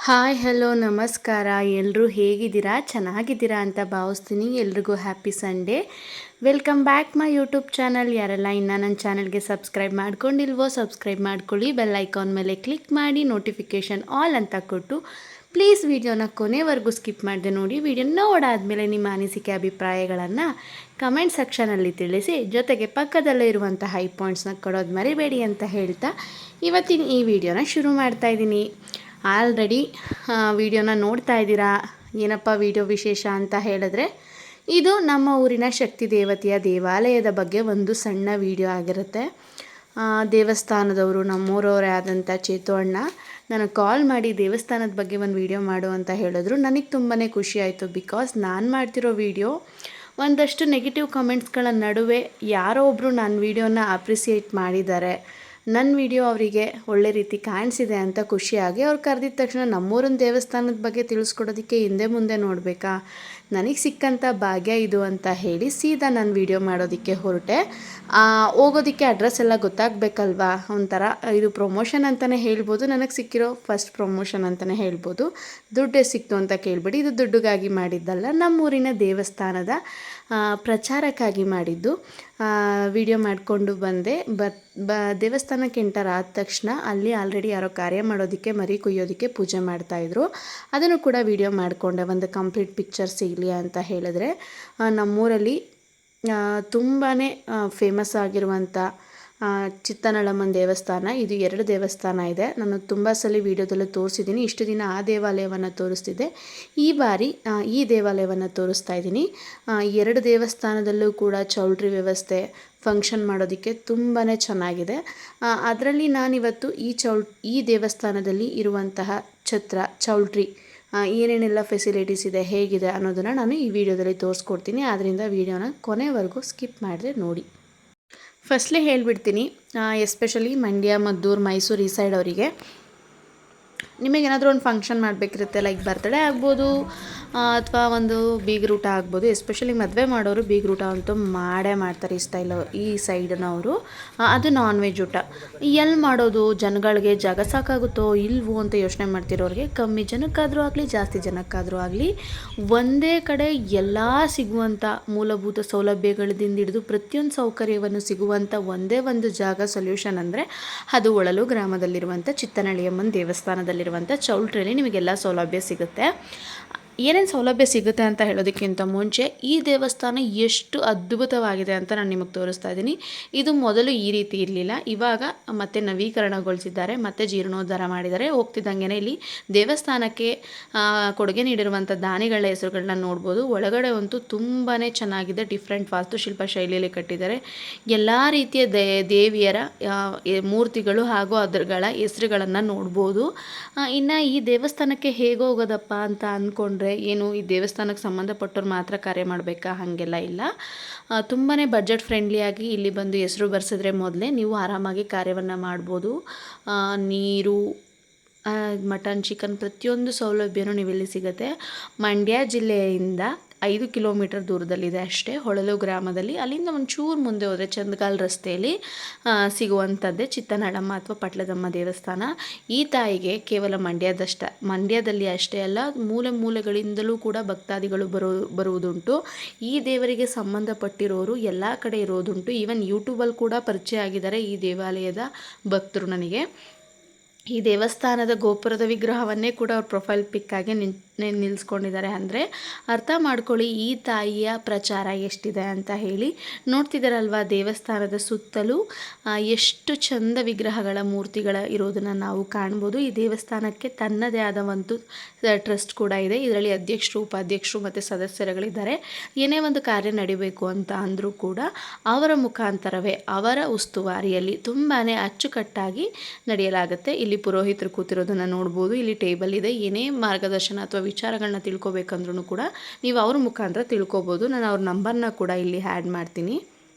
Hi hello ನಮಸ್ಕಾರ. ಎಲ್ಲರೂ ಹೇಗಿದ್ದೀರಾ? ಚೆನ್ನಾಗಿದ್ದೀರಾ ಅಂತ ಭಾವಿಸ್ತೀನಿ. ಎಲ್ರಿಗೂ happy Sunday. Welcome back my YouTube channel. ಯಾರೆಲ್ಲ ಇನ್ನೂ ನನ್ನ ಚಾನಲ್ಗೆ ಸಬ್ಸ್ಕ್ರೈಬ್ ಮಾಡ್ಕೊಂಡಿಲ್ವೋ ಸಬ್ಸ್ಕ್ರೈಬ್ ಮಾಡ್ಕೊಳ್ಳಿ. ಬೆಲ್ ಐಕಾನ್ ಮೇಲೆ ಕ್ಲಿಕ್ ಮಾಡಿ ನೋಟಿಫಿಕೇಷನ್ ಆಲ್ ಅಂತ ಕೊಟ್ಟು ಪ್ಲೀಸ್ ವಿಡಿಯೋನ ಕೊನೆವರೆಗೂ ಸ್ಕಿಪ್ ಮಾಡಿದೆ ನೋಡಿ. ವಿಡಿಯೋ ನೋಡಾದಮೇಲೆ ನಿಮ್ಮ ಅನಿಸಿಕೆ ಅಭಿಪ್ರಾಯಗಳನ್ನು ಕಮೆಂಟ್ ಸೆಕ್ಷನಲ್ಲಿ ತಿಳಿಸಿ, ಜೊತೆಗೆ ಪಕ್ಕದಲ್ಲೇ ಇರುವಂಥ ಹೈ ಪಾಯಿಂಟ್ಸ್ನ ಕೊಡೋದು ಮರಿಬೇಡಿ ಅಂತ ಹೇಳ್ತಾ ಇವತ್ತಿನ ಈ ವಿಡಿಯೋನ ಶುರು ಮಾಡ್ತಾಯಿದ್ದೀನಿ. ಆಲ್ರೆಡಿ ವಿಡಿಯೋನ ನೋಡ್ತಾ ಇದ್ದೀರಾ. ಏನಪ್ಪ ವಿಡಿಯೋ ವಿಶೇಷ ಅಂತ ಹೇಳಿದ್ರೆ, ಇದು ನಮ್ಮ ಊರಿನ ಶಕ್ತಿ ದೇವತೆಯ ದೇವಾಲಯದ ಬಗ್ಗೆ ಒಂದು ಸಣ್ಣ ವಿಡಿಯೋ ಆಗಿರುತ್ತೆ. ದೇವಸ್ಥಾನದವರು ನಮ್ಮೂರವರೇ ಆದಂಥ ಚೇತು ಅಣ್ಣ ನನಗೆ ಕಾಲ್ ಮಾಡಿ ದೇವಸ್ಥಾನದ ಬಗ್ಗೆ ಒಂದು ವಿಡಿಯೋ ಮಾಡು ಅಂತ ಹೇಳಿದ್ರು. ನನಗೆ ತುಂಬಾ ಖುಷಿ ಆಯಿತು. ಬಿಕಾಸ್ ನಾನು ಮಾಡ್ತಿರೋ ವಿಡಿಯೋ ಒಂದಷ್ಟು ನೆಗೆಟಿವ್ ಕಮೆಂಟ್ಸ್ಗಳ ನಡುವೆ ಯಾರೋ ಒಬ್ಬರು ನನ್ನ ವಿಡಿಯೋನ ಅಪ್ರಿಸಿಯೇಟ್ ಮಾಡಿದ್ದಾರೆ. ನನ್ನ ವಿಡಿಯೋ ಅವರಿಗೆ ಒಳ್ಳೆ ರೀತಿ ಕಾಣಿಸಿದೆ ಅಂತ ಖುಷಿಯಾಗಿ ಅವ್ರು ಕರೆದಿದ್ದ ತಕ್ಷಣ ನಮ್ಮೂರಿನ ದೇವಸ್ಥಾನದ ಬಗ್ಗೆ ತಿಳಿಸ್ಕೊಡೋದಕ್ಕೆ ಹಿಂದೆ ಮುಂದೆ ನೋಡಬೇಕಾ, ನನಗೆ ಸಿಕ್ಕಂಥ ಭಾಗ್ಯ ಇದು ಅಂತ ಹೇಳಿ ಸೀದಾ ನಾನು ವಿಡಿಯೋ ಮಾಡೋದಕ್ಕೆ ಹೊರಟೆ. ಹೋಗೋದಕ್ಕೆ ಅಡ್ರೆಸ್ ಎಲ್ಲ ಗೊತ್ತಾಗಬೇಕಲ್ವಾ. ಒಂಥರ ಇದು ಪ್ರಮೋಷನ್ ಅಂತಲೇ ಹೇಳ್ಬೋದು. ನನಗೆ ಸಿಕ್ಕಿರೋ ಫಸ್ಟ್ ಪ್ರಮೋಷನ್ ಅಂತಲೇ ಹೇಳ್ಬೋದು. ದುಡ್ಡು ಸಿಕ್ತು ಅಂತ ಕೇಳಬೇಡಿ, ಇದು ದುಡ್ಡಿಗಾಗಿ ಮಾಡಿದ್ದಲ್ಲ, ನಮ್ಮೂರಿನ ದೇವಸ್ಥಾನದ ಪ್ರಚಾರಕ್ಕಾಗಿ ಮಾಡಿದ್ದು. ವಿಡಿಯೋ ಮಾಡಿಕೊಂಡು ಬಂದೆ. ದೇವಸ್ಥಾನಕ್ಕೆ ಎಂಟರ್ ಆದ ತಕ್ಷಣ ಅಲ್ಲಿ ಆಲ್ರೆಡಿ ಯಾರೋ ಕಾರ್ಯ ಮಾಡೋದಕ್ಕೆ ಮರಿ ಕೊಯ್ಯೋದಕ್ಕೆ ಪೂಜೆ ಮಾಡ್ತಾಯಿದ್ರು. ಅದನ್ನು ಕೂಡ ವಿಡಿಯೋ ಮಾಡಿಕೊಂಡೆ, ಒಂದು ಕಂಪ್ಲೀಟ್ ಪಿಕ್ಚರ್ ಸಿಗಲಿ ಅಂತ ಹೇಳಿದ್ರೆ. ನಮ್ಮೂರಲ್ಲಿ ತುಂಬಾ ಫೇಮಸ್ ಆಗಿರುವಂಥ ಚಿತ್ತನಳಮ್ಮನ ದೇವಸ್ಥಾನ. ಇದು 2 ದೇವಸ್ಥಾನ ಇದೆ. ನಾನು ತುಂಬ ಸಲ ವಿಡಿಯೋದಲ್ಲೂ ತೋರಿಸಿದ್ದೀನಿ. ಇಷ್ಟು ದಿನ ಆ ದೇವಾಲಯವನ್ನು ತೋರಿಸ್ತಿದ್ದೆ, ಈ ಬಾರಿ ಈ ದೇವಾಲಯವನ್ನು ತೋರಿಸ್ತಾ ಇದ್ದೀನಿ. 2 ದೇವಸ್ಥಾನದಲ್ಲೂ ಕೂಡ ಚೌಲ್ಟ್ರಿ ವ್ಯವಸ್ಥೆ, ಫಂಕ್ಷನ್ ಮಾಡೋದಕ್ಕೆ ತುಂಬಾ ಚೆನ್ನಾಗಿದೆ. ಅದರಲ್ಲಿ ನಾನಿವತ್ತು ಈ ದೇವಸ್ಥಾನದಲ್ಲಿ ಇರುವಂತಹ ಛತ್ರ, ಚೌಲ್ಟ್ರಿ ಏನೇನೆಲ್ಲ ಫೆಸಿಲಿಟೀಸ್ ಇದೆ, ಹೇಗಿದೆ ಅನ್ನೋದನ್ನು ನಾನು ಈ ವಿಡಿಯೋದಲ್ಲಿ ತೋರಿಸ್ಕೊಡ್ತೀನಿ. ಆದ್ದರಿಂದ ವಿಡಿಯೋನ ಕೊನೆವರೆಗೂ ಸ್ಕಿಪ್ ಮಾಡಿದ್ರೆ ನೋಡಿ. ಫಸ್ಟ್ಲಿ ಹೇಳಿಬಿಡ್ತೀನಿ, ಎಸ್ಪೆಷಲಿ ಮಂಡ್ಯ, ಮದ್ದೂರು, ಮೈಸೂರು ಈ ಸೈಡ್ ಅವರಿಗೆ ನಿಮಗೇನಾದರೂ ಒಂದು ಫಂಕ್ಷನ್ ಮಾಡಬೇಕಿರುತ್ತೆ. ಲೈಕ್ ಬರ್ತ್ಡೇ ಆಗ್ಬೋದು ಅಥವಾ ಒಂದು ಬೀಗರೂಟ ಆಗ್ಬೋದು. ಎಸ್ಪೆಷಲಿ ಮದುವೆ ಮಾಡೋರು ಬೀಗರೂಟ ಅಂತೂ ಮಾಡೇ ಮಾಡ್ತಾರೆ ಈ ಸೈಡ್ನವರು. ಅದು ನಾನ್ ವೆಜ್ ಊಟ. ಎಲ್ಲಿ ಮಾಡೋದು, ಜನಗಳಿಗೆ ಜಾಗ ಸಾಕಾಗುತ್ತೋ ಇಲ್ವೋ ಅಂತ ಯೋಚನೆ ಮಾಡ್ತಿರೋರಿಗೆ, ಕಮ್ಮಿ ಜನಕ್ಕಾದರೂ ಆಗಲಿ ಜಾಸ್ತಿ ಜನಕ್ಕಾದರೂ ಆಗಲಿ ಒಂದೇ ಕಡೆ ಎಲ್ಲ ಸಿಗುವಂಥ ಮೂಲಭೂತ ಸೌಲಭ್ಯಗಳಿಂದ ಹಿಡಿದು ಪ್ರತಿಯೊಂದು ಸೌಕರ್ಯವನ್ನು ಸಿಗುವಂಥ ಒಂದೇ ಒಂದು ಜಾಗ ಸೊಲ್ಯೂಷನ್ ಅಂದರೆ ಅದು ಒಳಲು ಗ್ರಾಮದಲ್ಲಿರುವಂಥ ಚಿತ್ತನಳಿಯಮ್ಮನ ದೇವಸ್ಥಾನದಲ್ಲಿರುವಂಥ ಚೌಲ್ಟ್ರಿಯಲ್ಲಿ ನಿಮಗೆಲ್ಲ ಸೌಲಭ್ಯ ಸಿಗುತ್ತೆ. ಏನೇನು ಸೌಲಭ್ಯ ಸಿಗುತ್ತೆ ಅಂತ ಹೇಳೋದಕ್ಕಿಂತ ಮುಂಚೆ ಈ ದೇವಸ್ಥಾನ ಎಷ್ಟು ಅದ್ಭುತವಾಗಿದೆ ಅಂತ ನಾನು ನಿಮಗೆ ತೋರಿಸ್ತಾ ಇದ್ದೀನಿ. ಇದು ಮೊದಲು ಈ ರೀತಿ ಇರಲಿಲ್ಲ, ಇವಾಗ ಮತ್ತೆ ನವೀಕರಣಗೊಳಿಸಿದ್ದಾರೆ, ಮತ್ತೆ ಜೀರ್ಣೋದ್ಧಾರ ಮಾಡಿದ್ದಾರೆ. ಹೋಗ್ತಿದ್ದಂಗೆ ಇಲ್ಲಿ ದೇವಸ್ಥಾನಕ್ಕೆ ಕೊಡುಗೆ ನೀಡಿರುವಂಥ ದಾನಿಗಳ ಹೆಸರುಗಳನ್ನ ನೋಡ್ಬೋದು. ಒಳಗಡೆ ಅಂತೂ ತುಂಬಾ ಚೆನ್ನಾಗಿದೆ. ಡಿಫ್ರೆಂಟ್ ವಾಸ್ತುಶಿಲ್ಪ ಶೈಲಿಯಲ್ಲಿ ಕಟ್ಟಿದ್ದಾರೆ. ಎಲ್ಲ ರೀತಿಯ ದೇವಿಯರ ಮೂರ್ತಿಗಳು ಹಾಗೂ ಅದರಗಳ ಹೆಸರುಗಳನ್ನು ನೋಡ್ಬೋದು. ಇನ್ನು ಈ ದೇವಸ್ಥಾನಕ್ಕೆ ಹೇಗೆ ಹೋಗೋದಪ್ಪ ಅಂತ ಅಂದ್ಕೊಂಡ್ರೆ, ಏನು ಈ ದೇವಸ್ಥಾನಕ್ಕೆ ಸಂಬಂಧಪಟ್ಟವ್ರು ಮಾತ್ರ ಕಾರ್ಯ ಮಾಡಬೇಕಾ? ಹಾಗೆಲ್ಲ ಇಲ್ಲ. ತುಂಬಾ ಬಜೆಟ್ ಫ್ರೆಂಡ್ಲಿಯಾಗಿ ಇಲ್ಲಿ ಬಂದು ಹೆಸರು ಬರ್ಸಿದ್ರೆ ಮೊದಲೇ ನೀವು ಆರಾಮಾಗಿ ಕಾರ್ಯವನ್ನು ಮಾಡ್ಬೋದು. ನೀರು, ಮಟನ್, ಚಿಕನ್ ಪ್ರತಿಯೊಂದು ಸೌಲಭ್ಯನೂ ನೀವಿಲ್ಲಿ ಸಿಗುತ್ತೆ. ಮಂಡ್ಯ ಜಿಲ್ಲೆಯಿಂದ 5 ಕಿಲೋಮೀಟರ್ ದೂರದಲ್ಲಿದೆ ಅಷ್ಟೇ, ಹೊಳಲು ಗ್ರಾಮದಲ್ಲಿ. ಅಲ್ಲಿಂದ ಒಂಚೂರು ಮುಂದೆ ಹೋದರೆ ಚಂದಗಾಲ್ ರಸ್ತೆಯಲ್ಲಿ ಸಿಗುವಂಥದ್ದೇ ಚಿತ್ತನಳಮ್ಮ ಅಥವಾ ಪಟ್ಲದಮ್ಮ ದೇವಸ್ಥಾನ. ಈ ತಾಯಿಗೆ ಕೇವಲ ಮಂಡ್ಯದಲ್ಲಿ ಅಷ್ಟೇ ಅಲ್ಲ, ಮೂಲೆಗಳಿಂದಲೂ ಕೂಡ ಭಕ್ತಾದಿಗಳು ಬರುವುದುಂಟು. ಈ ದೇವರಿಗೆ ಸಂಬಂಧಪಟ್ಟಿರೋರು ಎಲ್ಲ ಕಡೆ ಇರೋದುಂಟು. ಈವನ್ ಯೂಟ್ಯೂಬಲ್ಲಿ ಕೂಡ ಪರಿಚಯ ಆಗಿದ್ದಾರೆ ಈ ದೇವಾಲಯದ ಭಕ್ತರು ನನಗೆ. ಈ ದೇವಸ್ಥಾನದ ಗೋಪುರದ ವಿಗ್ರಹವನ್ನೇ ಕೂಡ ಅವ್ರ ಪ್ರೊಫೈಲ್ ಪಿಕ್ಕಾಗಿ ನಿಲ್ಲಿಸ್ಕೊಂಡಿದ್ದಾರೆ. ಅಂದರೆ ಅರ್ಥ ಮಾಡ್ಕೊಳ್ಳಿ ಈ ತಾಯಿಯ ಪ್ರಚಾರ ಎಷ್ಟಿದೆ ಅಂತ ಹೇಳಿ. ನೋಡ್ತಿದ್ದಾರಲ್ವ, ದೇವಸ್ಥಾನದ ಸುತ್ತಲೂ ಎಷ್ಟು ಚಂದ ವಿಗ್ರಹಗಳ ಮೂರ್ತಿಗಳ ಇರೋದನ್ನು ನಾವು ಕಾಣ್ಬೋದು. ಈ ದೇವಸ್ಥಾನಕ್ಕೆ ತನ್ನದೇ ಆದ ಒಂದು ಟ್ರಸ್ಟ್ ಕೂಡ ಇದೆ. ಇದರಲ್ಲಿ ಅಧ್ಯಕ್ಷರು, ಉಪಾಧ್ಯಕ್ಷರು ಮತ್ತು ಸದಸ್ಯರುಗಳಿದ್ದಾರೆ. ಏನೇ ಒಂದು ಕಾರ್ಯ ನಡಿಬೇಕು ಅಂತ ಅಂದರೂ ಕೂಡ ಅವರ ಮುಖಾಂತರವೇ, ಅವರ ಉಸ್ತುವಾರಿಯಲ್ಲಿ ತುಂಬಾ ಅಚ್ಚುಕಟ್ಟಾಗಿ ನಡೆಯಲಾಗುತ್ತೆ. ಇಲ್ಲಿ ಪುರೋಹಿತರು ಕೂತಿರೋದನ್ನು ನೋಡ್ಬೋದು. ಇಲ್ಲಿ ಟೇಬಲ್ ಇದೆ. ಏನೇ ಮಾರ್ಗದರ್ಶನ ಅಥವಾ ವಿಚಾರಗಳನ್ನ ತಿಳ್ಕೊಬೇಕಂದ್ರೂ ಕೂಡ ನೀವು ಅವ್ರ ಮುಖಾಂತರ ತಿಳ್ಕೊಬೋದು. ನಾನು ಅವ್ರ ನಂಬರ್ನ ಕೂಡ ಇಲ್ಲಿ ಆ್ಯಡ್ ಮಾಡ್ತೀನಿ.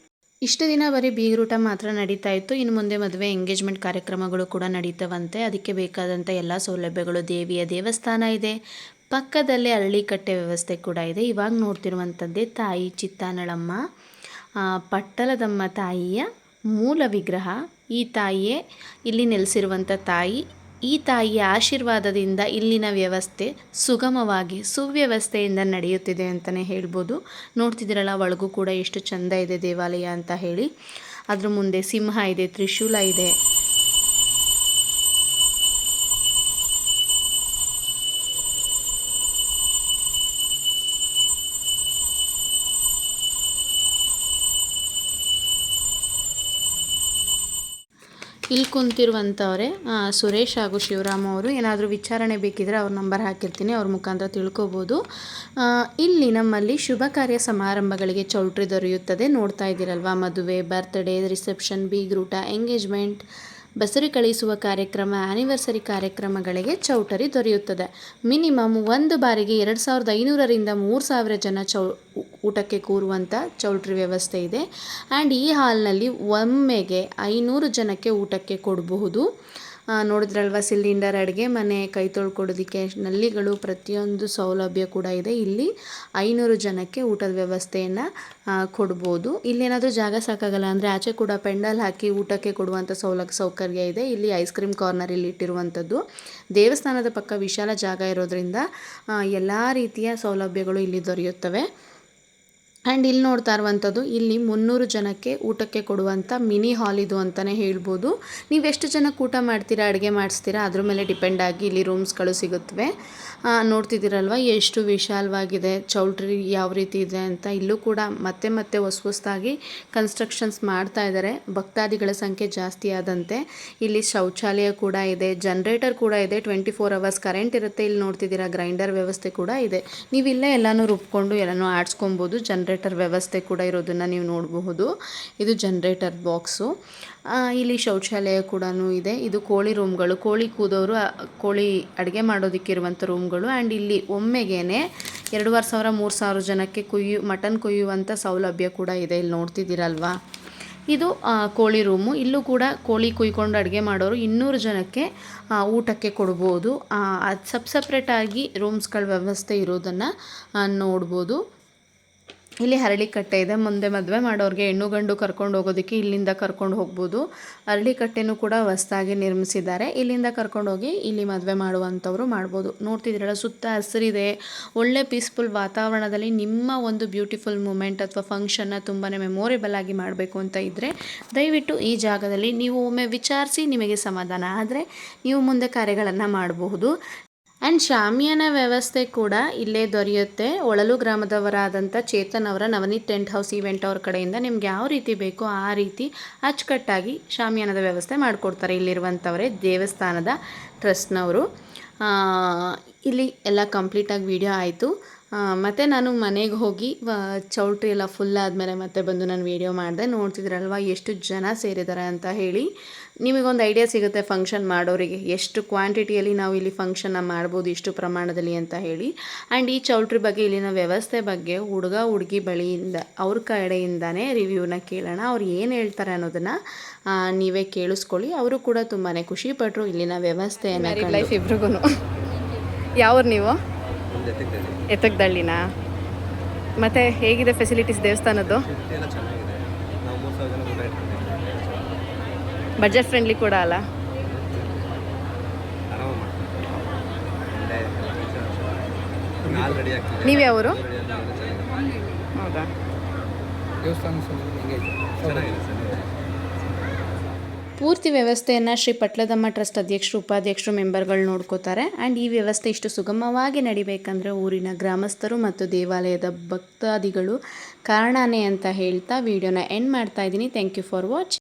ಇಷ್ಟು ದಿನ ಬರೀ ಬೀಗರೂಟ ಮಾತ್ರ ನಡೀತಾ ಇತ್ತು. ಇನ್ನು ಮುಂದೆ ಮದುವೆ, ಎಂಗೇಜ್ಮೆಂಟ್ ಕಾರ್ಯಕ್ರಮಗಳು ಕೂಡ ನಡೀತವಂತೆ. ಅದಕ್ಕೆ ಬೇಕಾದಂಥ ಎಲ್ಲ ಸೌಲಭ್ಯಗಳು, ದೇವಿಯ ದೇವಸ್ಥಾನ ಇದೆ, ಪಕ್ಕದಲ್ಲೇ ಅರಳಿಕಟ್ಟೆ ವ್ಯವಸ್ಥೆ ಕೂಡ ಇದೆ. ಇವಾಗ ನೋಡ್ತಿರುವಂಥದ್ದೇ ತಾಯಿ ಚಿತ್ತನಳಮ್ಮ, ಪಟ್ಟಲದಮ್ಮ ತಾಯಿಯ ಮೂಲ ವಿಗ್ರಹ. ಈ ತಾಯಿಯೇ ಇಲ್ಲಿ ನೆಲೆಸಿರುವಂಥ ತಾಯಿ. ಈ ತಾಯಿಯ ಆಶೀರ್ವಾದದಿಂದ ಇಲ್ಲಿನ ವ್ಯವಸ್ಥೆ ಸುಗಮವಾಗಿ ಸುವ್ಯವಸ್ಥೆಯಿಂದ ನಡೆಯುತ್ತಿದೆ ಅಂತಲೇ ಹೇಳ್ಬೋದು. ನೋಡ್ತಿದ್ದೀರಲ್ಲ, ಒಳಗೂ ಕೂಡ ಎಷ್ಟು ಚೆಂದ ಇದೆ ದೇವಾಲಯ ಅಂತ ಹೇಳಿ. ಅದ್ರ ಮುಂದೆ ಸಿಂಹ ಇದೆ, ತ್ರಿಶೂಲ ಇದೆ. ಇಲ್ಲಿ ಕುಂತಿರುವಂಥವ್ರೆ ಸುರೇಶ್ ಹಾಗೂ ಶಿವರಾಮ ಅವರು. ಏನಾದರೂ ವಿಚಾರಣೆ ಬೇಕಿದ್ರೆ ಅವ್ರ ನಂಬರ್ ಹಾಕಿರ್ತೀನಿ, ಅವ್ರ ಮುಖಾಂತರ ತಿಳ್ಕೊಬೋದು. ಇಲ್ಲಿ ನಮ್ಮಲ್ಲಿ ಶುಭ ಕಾರ್ಯ ಸಮಾರಂಭಗಳಿಗೆ ಚೌಲ್ಟ್ರಿ ದೊರೆಯುತ್ತದೆ. ನೋಡ್ತಾ ಇದ್ದೀರಲ್ವ, ಮದುವೆ, ಬರ್ತ್ಡೇ, ರಿಸೆಪ್ಷನ್, ಬೀಗ್ರೂಟ, ಎಂಗೇಜ್ಮೆಂಟ್, ಬಸರಿ ಕಳಿಸುವ ಕಾರ್ಯಕ್ರಮ, ಆ್ಯನಿವರ್ಸರಿ ಕಾರ್ಯಕ್ರಮಗಳಿಗೆ ಚೌಟರಿ ದೊರೆಯುತ್ತದೆ. ಮಿನಿಮಮ್ ಒಂದು ಬಾರಿಗೆ 2500ರಿಂದ 3000 ಜನ ಊಟಕ್ಕೆ ಕೂರುವಂಥ ಚೌಲ್ಟ್ರಿ ವ್ಯವಸ್ಥೆ ಇದೆ. ಆ್ಯಂಡ್ ಈ ಹಾಲ್ನಲ್ಲಿ ಒಮ್ಮೆಗೆ 500 ಜನಕ್ಕೆ ಊಟಕ್ಕೆ ಕೊಡಬಹುದು. ನೋಡಿದ್ರಲ್ವ, ಸಿಲಿಂಡರ್, ಅಡುಗೆ ಮನೆ, ಕೈ ತೊಳ್ಕೊಡೋದಕ್ಕೆ ನಲ್ಲಿಗಳು, ಪ್ರತಿಯೊಂದು ಸೌಲಭ್ಯ ಕೂಡ ಇದೆ. ಇಲ್ಲಿ 500 ಜನಕ್ಕೆ ಊಟದ ವ್ಯವಸ್ಥೆಯನ್ನು ಕೊಡ್ಬೋದು. ಇಲ್ಲೇನಾದರೂ ಜಾಗ ಸಾಕಾಗಲ್ಲ ಅಂದರೆ ಆಚೆ ಕೂಡ ಪೆಂಡಲ್ ಹಾಕಿ ಊಟಕ್ಕೆ ಕೊಡುವಂಥ ಸೌಕರ್ಯ ಇದೆ. ಇಲ್ಲಿ ಐಸ್ ಕ್ರೀಮ್ ಕಾರ್ನರ್ ಇಲ್ಲಿ ಇಟ್ಟಿರುವಂಥದ್ದು. ದೇವಸ್ಥಾನದ ಪಕ್ಕ ವಿಶಾಲ ಜಾಗ ಇರೋದ್ರಿಂದ ಎಲ್ಲ ರೀತಿಯ ಸೌಲಭ್ಯಗಳು ಇಲ್ಲಿ ದೊರೆಯುತ್ತವೆ. ಆ್ಯಂಡ್ ಇಲ್ಲಿ ನೋಡ್ತಾ ಇರುವಂಥದ್ದು, ಇಲ್ಲಿ 300 ಜನಕ್ಕೆ ಊಟಕ್ಕೆ ಕೊಡುವಂಥ ಮಿನಿ ಹಾಲ್ ಇದು ಅಂತಲೇ ಹೇಳ್ಬೋದು. ನೀವು ಎಷ್ಟು ಜನಕ್ಕೆ ಊಟ ಮಾಡ್ತೀರಾ, ಅಡುಗೆ ಮಾಡಿಸ್ತೀರಾ, ಅದ್ರ ಮೇಲೆ ಡಿಪೆಂಡ್ ಆಗಿ ಇಲ್ಲಿ ರೂಮ್ಸ್ಗಳು ಸಿಗುತ್ತವೆ. ನೋಡ್ತಿದ್ದೀರಲ್ವ ಎಷ್ಟು ವಿಶಾಲವಾಗಿದೆ, ಚೌಲ್ಟ್ರಿ ಯಾವ ರೀತಿ ಇದೆ ಅಂತ. ಇಲ್ಲೂ ಕೂಡ ಮತ್ತೆ ಹೊಸದಾಗಿ ಕನ್ಸ್ಟ್ರಕ್ಷನ್ಸ್ ಮಾಡ್ತಾ ಇದ್ದಾರೆ. ಭಕ್ತಾದಿಗಳ ಸಂಖ್ಯೆ ಜಾಸ್ತಿ ಆದಂತೆ ಇಲ್ಲಿ ಶೌಚಾಲಯ ಕೂಡ ಇದೆ, ಜನ್ರೇಟರ್ ಕೂಡ ಇದೆ, 24 ಅವರ್ಸ್ ಕರೆಂಟ್ ಇರುತ್ತೆ. ಇಲ್ಲಿ ನೋಡ್ತಿದ್ದೀರಾ, ಗ್ರೈಂಡರ್ ವ್ಯವಸ್ಥೆ ಕೂಡ ಇದೆ. ನೀವಿಲ್ಲೇ ಎಲ್ಲನೂ ರುಬ್ಕೊಂಡು ಎಲ್ಲನೂ ಆಡಿಸ್ಕೊಬೋದು. ಜನರೇಟರ್ ವ್ಯವಸ್ಥೆ ಕೂಡ ಇರೋದನ್ನು ನೀವು ನೋಡಬಹುದು. ಇದು ಜನರೇಟರ್ ಬಾಕ್ಸು. ಇಲ್ಲಿ ಶೌಚಾಲಯ ಕೂಡ ಇದೆ. ಇದು ಕೋಳಿ ರೂಮ್ಗಳು, ಕೋಳಿ ಕೂದೋರು ಕೋಳಿ ಅಡುಗೆ ಮಾಡೋದಕ್ಕಿರುವಂಥ ರೂಮ್ಗಳು. ಆ್ಯಂಡ್ ಇಲ್ಲಿ ಒಮ್ಮೆಗೇ 2500-3000 ಜನಕ್ಕೆ ಮಟನ್ ಕೊಯ್ಯುವಂಥ ಸೌಲಭ್ಯ ಕೂಡ ಇದೆ. ಇಲ್ಲಿ ನೋಡ್ತಿದ್ದೀರಲ್ವಾ, ಇದು ಕೋಳಿ ರೂಮು. ಇಲ್ಲೂ ಕೂಡ ಕೋಳಿ ಕುಯ್ಕೊಂಡು ಅಡುಗೆ ಮಾಡೋರು 200 ಜನಕ್ಕೆ ಊಟಕ್ಕೆ ಕೊಡ್ಬೋದು. ಅದು ಸಪ್ರೇಟಾಗಿ ರೂಮ್ಸ್ಗಳ ವ್ಯವಸ್ಥೆ ಇರೋದನ್ನು ನೋಡ್ಬೋದು. ಇಲ್ಲಿ ಹರಳಿಕಟ್ಟೆ ಇದೆ. ಮುಂದೆ ಮದುವೆ ಮಾಡೋರಿಗೆ ಹೆಣ್ಣು ಗಂಡು ಕರ್ಕೊಂಡು ಹೋಗೋದಕ್ಕೆ ಇಲ್ಲಿಂದ ಕರ್ಕೊಂಡು ಹೋಗ್ಬೋದು. ಹರಳಿಕಟ್ಟೆನೂ ಕೂಡ ಹೊಸದಾಗಿ ನಿರ್ಮಿಸಿದ್ದಾರೆ. ಇಲ್ಲಿಂದ ಕರ್ಕೊಂಡು ಹೋಗಿ ಇಲ್ಲಿ ಮದುವೆ ಮಾಡುವಂಥವ್ರು ಮಾಡ್ಬೋದು. ನೋಡ್ತಿದ್ದೀರಲ್ಲ, ಸುತ್ತ ಹಸಿರಿದೆ. ಒಳ್ಳೆ ಪೀಸ್ಫುಲ್ ವಾತಾವರಣದಲ್ಲಿ ನಿಮ್ಮ ಒಂದು ಬ್ಯೂಟಿಫುಲ್ ಮೂಮೆಂಟ್ ಅಥವಾ ಫಂಕ್ಷನ್ನ ತುಂಬಾ ಮೆಮೊರೇಬಲ್ ಆಗಿ ಮಾಡಬೇಕು ಅಂತ ಇದ್ದರೆ ದಯವಿಟ್ಟು ಈ ಜಾಗದಲ್ಲಿ ನೀವು ಒಮ್ಮೆ ವಿಚಾರಿಸಿ. ನಿಮಗೆ ಸಮಾಧಾನ ಆದರೆ ನೀವು ಮುಂದೆ ಕಾರ್ಯಗಳನ್ನು ಮಾಡಬಹುದು. ಆ್ಯಂಡ್ ಶಾಮಿಯಾನ ವ್ಯವಸ್ಥೆ ಕೂಡ ಇಲ್ಲೇ ದೊರೆಯುತ್ತೆ. ಒಳಲು ಗ್ರಾಮದವರಾದಂಥ ಚೇತನ್ ಅವರ ನವನೀತ್ ಟೆಂಟ್ ಹೌಸ್ ಈವೆಂಟ್ ಅವ್ರ ಕಡೆಯಿಂದ ನಿಮ್ಗೆ ಯಾವ ರೀತಿ ಬೇಕೋ ಆ ರೀತಿ ಅಚ್ಚುಕಟ್ಟಾಗಿ ಶಾಮಿಯಾನದ ವ್ಯವಸ್ಥೆ ಮಾಡಿಕೊಡ್ತಾರೆ. ಇಲ್ಲಿರುವಂಥವರೇ ದೇವಸ್ಥಾನದ ಟ್ರಸ್ಟ್ನವರು. ಇಲ್ಲಿ ಎಲ್ಲ ಕಂಪ್ಲೀಟಾಗಿ ವಿಡಿಯೋ ಆಯಿತು. ಮತ್ತು ನಾನು ಮನೆಗೆ ಹೋಗಿ ಚೌಲ್ಟ್ರಿ ಎಲ್ಲ ಫುಲ್ ಆದಮೇಲೆ ಮತ್ತೆ ಬಂದು ನಾನು ವೀಡಿಯೋ ಮಾಡಿದೆ. ನೋಡ್ತಿದ್ರಲ್ವ ಎಷ್ಟು ಜನ ಸೇರಿದ್ದಾರೆ ಅಂತ ಹೇಳಿ. ನಿಮಗೊಂದು ಐಡಿಯಾ ಸಿಗುತ್ತೆ ಫಂಕ್ಷನ್ ಮಾಡೋರಿಗೆ ಎಷ್ಟು ಕ್ವಾಂಟಿಟಿಯಲ್ಲಿ ನಾವು ಇಲ್ಲಿ ಫಂಕ್ಷನ್ನ ಮಾಡ್ಬೋದು, ಇಷ್ಟು ಪ್ರಮಾಣದಲ್ಲಿ ಅಂತ ಹೇಳಿ. ಆ್ಯಂಡ್ ಈ ಚೌಲ್ಟ್ರಿ ಬಗ್ಗೆ, ಇಲ್ಲಿನ ವ್ಯವಸ್ಥೆ ಬಗ್ಗೆ ಹುಡುಗ ಹುಡುಗಿ ಬಳಿಯಿಂದ ಅವ್ರ ಕಡೆಯಿಂದನೇ ರಿವ್ಯೂನ ಕೇಳೋಣ. ಅವ್ರು ಏನು ಹೇಳ್ತಾರೆ ಅನ್ನೋದನ್ನು ನೀವೇ ಕೇಳಿಸ್ಕೊಳ್ಳಿ. ಅವರು ಕೂಡ ತುಂಬಾ ಖುಷಿಪಟ್ಟರು ಇಲ್ಲಿನ ವ್ಯವಸ್ಥೆಯನ್ನು. ಲೈಫ್ ಇಬ್ರಿಗೂ. ಯಾವ್ರು ನೀವು? ಎತ್ತಕ್ದಳ್ಳಿನಾ? ಮತ್ತು ಹೇಗಿದೆ ಫೆಸಿಲಿಟೀಸ್ ದೇವಸ್ಥಾನದ್ದು? ಬಜೆಟ್ ಫ್ರೆಂಡ್ಲಿ ಕೂಡ ಅಲ್ಲ? ನೀವು ಯಾವರು? ಹೌದಾ? ಪೂರ್ತಿ ವ್ಯವಸ್ಥೆಯನ್ನು ಶ್ರೀ ಪಟ್ಲದಮ್ಮ ಟ್ರಸ್ಟ್ ಅಧ್ಯಕ್ಷರು, ಉಪಾಧ್ಯಕ್ಷರು, ಮೆಂಬರ್ಗಳು ನೋಡ್ಕೋತಾರೆ. ಆ್ಯಂಡ್ ಈ ವ್ಯವಸ್ಥೆ ಇಷ್ಟು ಸುಗಮವಾಗಿ ನಡಿಬೇಕಂದ್ರೆ ಊರಿನ ಗ್ರಾಮಸ್ಥರು ಮತ್ತು ದೇವಾಲಯದ ಭಕ್ತಾದಿಗಳು ಕಾರಣನೇ ಅಂತ ಹೇಳ್ತಾ ವಿಡಿಯೋನ ಎಂಡ್ ಮಾಡ್ತಾ ಇದ್ದೀನಿ. Thank you for watching.